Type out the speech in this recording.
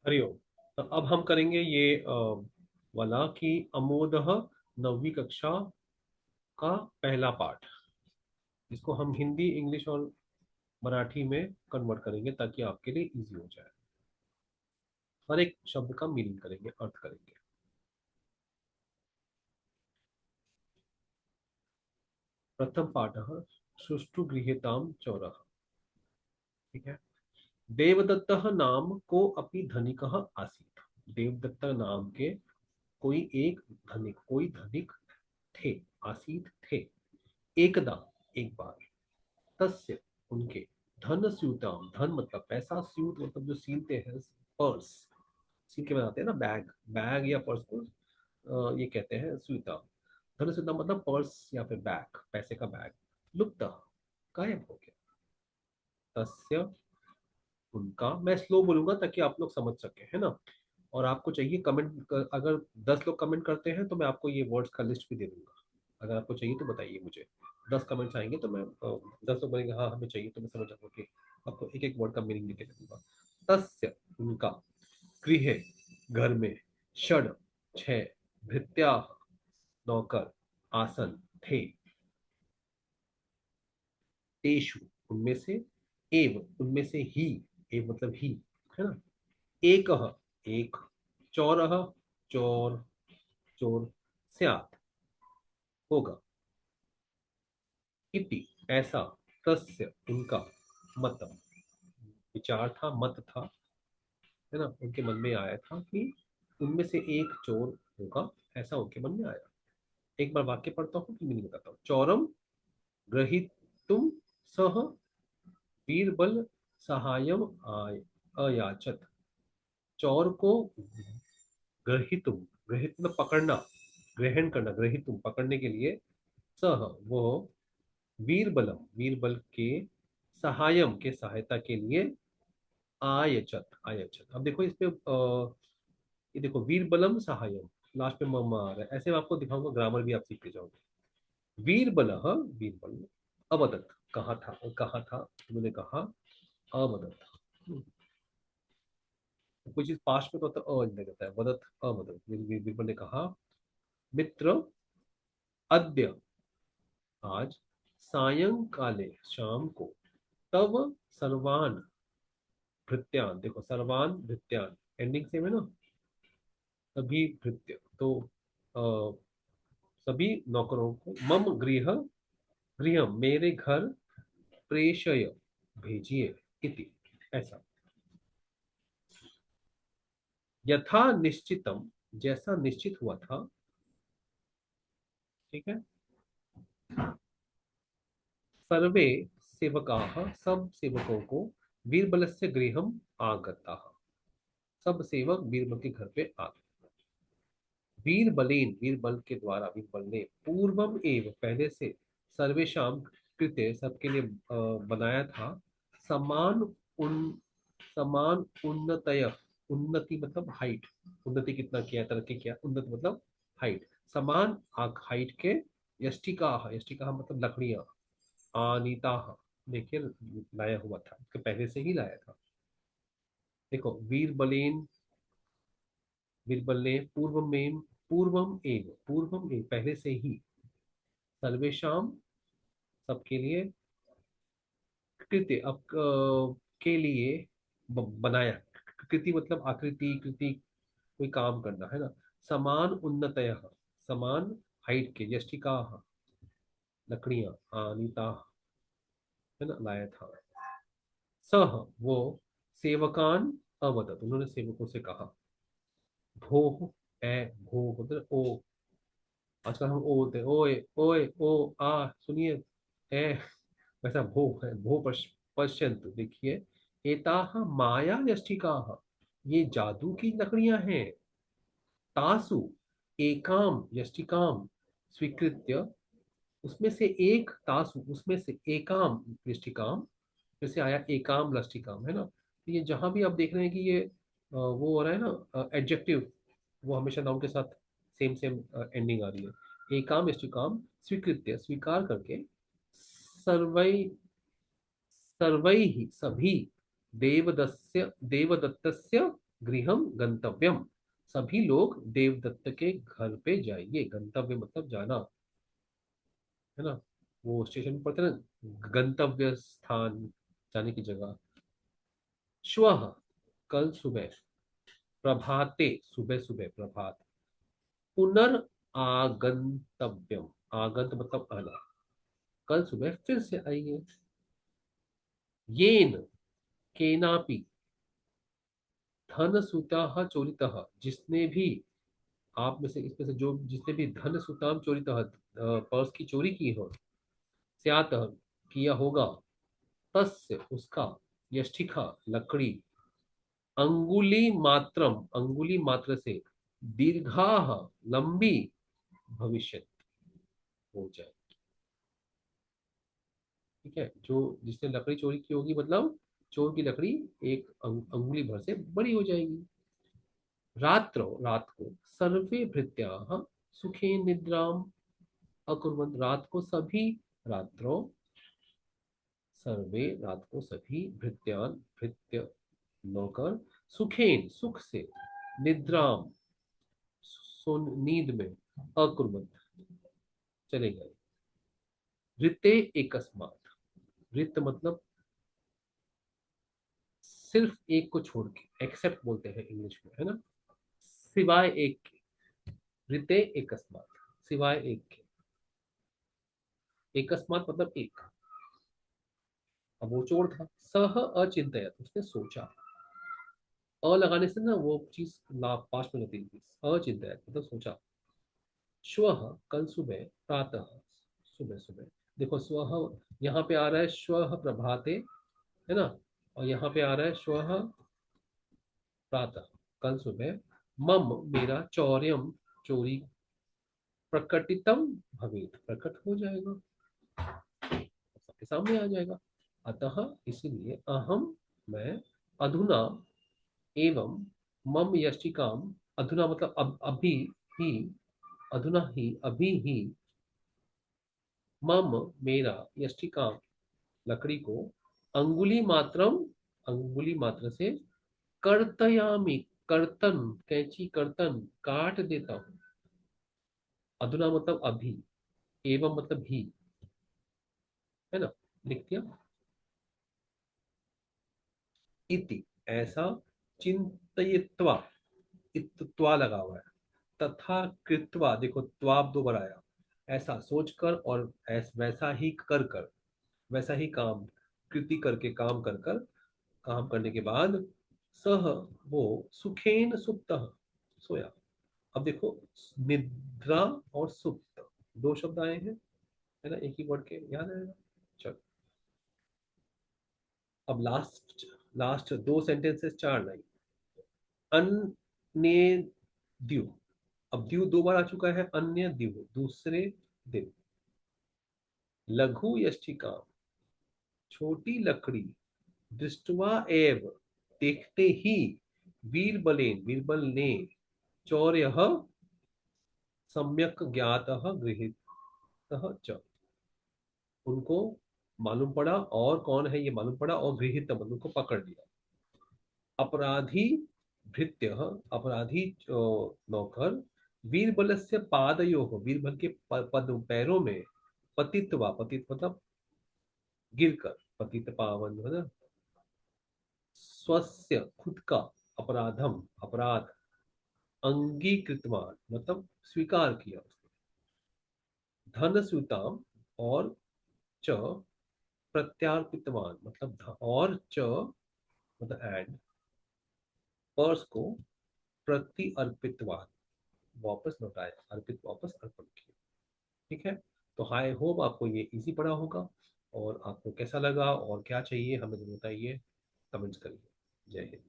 हरिओम। तो अब हम करेंगे ये वाला कि अमोदह नवीं कक्षा का पहला पार्ट। इसको हम हिंदी, इंग्लिश और मराठी में कन्वर्ट करेंगे ताकि आपके लिए इजी हो जाए। हर एक शब्द का मीनिंग करेंगे, अर्थ करेंगे। प्रथम पाठ सुष्ठु गृहीताम चौरः। ठीक है। देवदत्त नाम को अपि धनिकः आसीत्। देवदत्त नाम के कोई एक धनिक, कोई धनिक थे। आसीत थे। एकदा, एक बार। तस्य, उनके। धन स्यूताम, धन मतलब पैसा, स्यूत मतलब जो सीलते हैं, पर्स। सील के बनाते हैं ना, बैग। बैग या पर्स को ये कहते हैं स्यूताम। धन स्यूताम मतलब पर्स या फिर बैग, पैसे का बैग। लुप्त, गायब हो गया। तस्य, उनका। मैं स्लो बोलूंगा ताकि आप लोग समझ सके, है ना। और आपको चाहिए कमेंट, अगर 10 लोग कमेंट करते हैं तो मैं आपको ये वर्ड्स का लिस्ट भी दे दूंगा। अगर आपको चाहिए तो बताइए मुझे। 10 कमेंट्स आएंगे तो मैं 10 लोग बोलेंगे हाँ हमें चाहिए, तो मैं समझ जाऊंगा कि आपको एक एक वर्ड का मीनिंग लिख के दे दूंगा। तस्य, उनका। गृह, घर में। षड, छह। भृत्या, नौकर। आसन, थे। तेषु, उनमें से। एव, उनमें से ही। एव मतलब ही, है ना। एक, एक। चौरह, चोर। चोर। स्यात्, होगा। इति, ऐसा। तस्य, उनका। मत, विचार था, मत था, है ना। उनके मन में आया था कि उनमें से एक चोर होगा। ऐसा उनके मन में आया। एक बार वाक्य पढ़ता हूँ कि मीनिंग बताता हूँ। चौरम ग्रहीतुम सह बीरबल सहायम अयाचत। चौर को ग्रहीतुम, ग्रहित मतलब पकड़ना, ग्रहण करना, ग्रहीतुम पकड़ने के लिए। सह, वो। वीरबलम, वीरबल के। सहायम के, सहायता के लिए। आयचत, आयचत। अब देखो इसमें ये देखो, वीरबलम सहायम। लास्ट में म आ रहा है। ऐसे मैं आपको दिखाऊंगा, ग्रामर भी आप सीखते जाओगे। Wearable, wearable. अवदत, कहा था, कहा था। उन्होंने कहा। अवदत। कोई चीज पास्ट में तो होता है, अ लगता है। वदत, अवदत। बीरबल ने कहा। मित्र, अद्य, आज। सायंकाले, शाम को। तब, सर्वान भृत्यान। देखो, सर्वान भृत्यान, एंडिंग सेम है ना। सभी भृत्य तो अ, सभी नौकरों को। मम गृह, गृह मेरे घर। प्रेषय, भेजिए। इति, ऐसा। यथा निश्चितम, जैसा निश्चित हुआ था। ठीक है। सर्वे सेवकाः, सब सेवकों को। बीरबलस्य गृहम आगताः, सब सेवक बीरबल के घर पे आ गए। बीरबलेन, बीरबल के द्वारा, बीरबल ने। पूर्वम एव, पहले से। सर्वेशाम कृते, सबके लिए बनाया था। समान उन समान उन्नतय। उन्नति मतलब हाइट। उन्नति कितना किया, तरक्की किया, उन्नति मतलब हाइट। समान हाइट के। यष्टिका, यष्टिका मतलब लकड़ियां। आनीता, देखिए, लाया हुआ था, इसके पहले से ही लाया था। देखो, वीरबलेन, बीरबल ने। पूर्व में, पूर्वम एव पहले से ही। सर्वेशम, सबके लिए। कृत्य, अब के लिए। बनाया। कृति मतलब आकृति, कृति। कोई काम करना, है ना। समान उन्नतय, समान हाइट के। यष्टिका, लकड़ियां। अनीता, है ना, लाया था। सह, वो। सेवकान अवदत, उन्होंने सेवकों से कहा। भो, ए, भो मतलब ओ। आजकल हम ओ बोलते हैं, ओए ओए ओ। आ, सुनिए। ए, वैसा भो है। भो पश्यंतु, देखिए। एताह माया यष्टिकाः, ये जादू की लकड़ियां हैं। तासु, एकाम यष्टिकाम। स्वीकृत्य, उसमें से एक। तासु, उसमें से एकाम यष्टिकाम। फिर से आया एकाम लष्टिकाम, है ना। तो ये जहां भी आप देख रहे हैं कि ये वो हो रहा है ना एडजेक्टिव, वो हमेशा नाउन के साथ सेम सेम एंडिंग आ रही है। एकाम यष्टिकाम स्वीकृत्य, स्वीकार करके। सर्वै सर्वै ही, सभी। देवदत्तस्य गृहम गंतव्यम, सभी लोग देवदत्त के घर पे जाइए। गंतव्य मतलब जाना, है ना। वो स्टेशन पर पढ़ते ना, गंतव्य स्थान, जाने की जगह। श्वः, कल सुबह। प्रभाते, सुबह सुबह, प्रभात। पुनर्आगंतव्यम, आगंत मतलब आना, कल सुबह फिर से आइए। येन, केनापि, धन सुता चोरितः, जिसने भी, आप में से, इसमें से जो, जिसने भी धन सुताम चोरितः, पर्स की चोरी की हो, स्यात, किया होगा, तस्य, उसका, यष्टिका, लकड़ी, अंगुली मात्रम, अंगुली मात्र से, दीर्घा, लंबी, भविष्य हो जाए। ठीक है, जो, जिसने लकड़ी चोरी की होगी, मतलब चोर की लकड़ी एक अंगुली भर से बड़ी हो जाएगी। रात्रो, रात को, सर्वे भृत्याः सुखे निद्राम अकुर्वन्, रात को सभी, रात्रो, सर्वे, रात को सभी, भृत्यान, भृत्य नौकर, सुखेन, सुख से, निद्राम, सोन, नींद में, अकुर्वन्, चले गए। ऋते एकस्मात्, ऋत मतलब सिर्फ एक को छोड़ के, एक्सेप्ट बोलते हैं इंग्लिश में, है ना। सिवाय एक के, ऋते एकस्मात्, सिवाय एक के। एकस्मात् मतलब एक। अब वो चोर था, सह अचिंतयत, उसने सोचा। अ लगाने से ना वो चीज लाभ पास में लगती थी। अचिंतयत मतलब सोचा। श्वः, कल सुबह, प्रातः, सुबह सुबह। देखो स्वह यहाँ पे आ रहा है, श्वः प्रभाते, है ना। और यहाँ पे आ रहा है श्वः प्रातः, कल सुबह। मम, मेरा, चौर्यम, चोरी, प्रकटितम भवेत, प्रकट हो जाएगा, सबके सामने आ जाएगा। अतः, इसीलिए, अहम, मैं, अधुना, एवं, मम यष्टिकाम, अधुना मतलब अब, अभी ही, अधुना ही, अभी ही, मम, मेरा, यष्टिकाम, लकड़ी को, अंगुली मात्रम, अंगुली मात्र से, कर्तयामी, कर्तन, कैंची कर्तन, काट देता हूँ। अधुना मतलब अभी, एवं मतलब भी, है ना, लिख दिया। इति, ऐसा, चिंतयित्वा, इत्त्वा लगा हुआ है, तथा कृत्वा, देखो त्वाब दो बार आया, ऐसा सोचकर और वैसा ही कर कर, वैसा ही काम, कृति करके, काम कर कर, काम करने के बाद, सह, वो, सुखेन सुप्तः, सोया। अब देखो, निद्रा और सुप्त, दो शब्द आए हैं, है ना, एक ही वर्ड के, याद आएगा। चलो, अब लास्ट, लास्ट दो सेंटेंसेस, चार लाइन। अन्य द्यू, अब द्यू दो बार आ चुका है, अन्य द्यू, दूसरे दिन। लघु यष्टिका, छोटी लकड़ी, दृष्टवा एव, देखते ही, वीरबलेन, बीरबल ने, चौर्य, सम्यक ज्ञातः गृहीतः च, उनको मालूम पड़ा, और कौन है ये मालूम पड़ा, और गृहित मतलब उनको पकड़ लिया। अपराधी, भृत्य, अपराधी, नौकर, वीरबल से पादयो, वीरबल के पद, पैरों में, पतित्वा, पतित मतलब गिरकर, पतित पावन, है ना। स्वस्य, खुद का, अपराधम, अपराध, अंगीकृतवान मतलब स्वीकार किया उसने, धन स्यूताम, और च, प्रत्यार्पितवान मतलब और च मतलब एंड, पर्स को, प्रति अर्पितवान, वापस लौटाया, अर्पित वापस अर्पण किया। ठीक है। तो आई होप आपको ये इजी पड़ा होगा, और आपको कैसा लगा और क्या चाहिए हमें बताइए, कमेंट्स करिए। जय हिंद।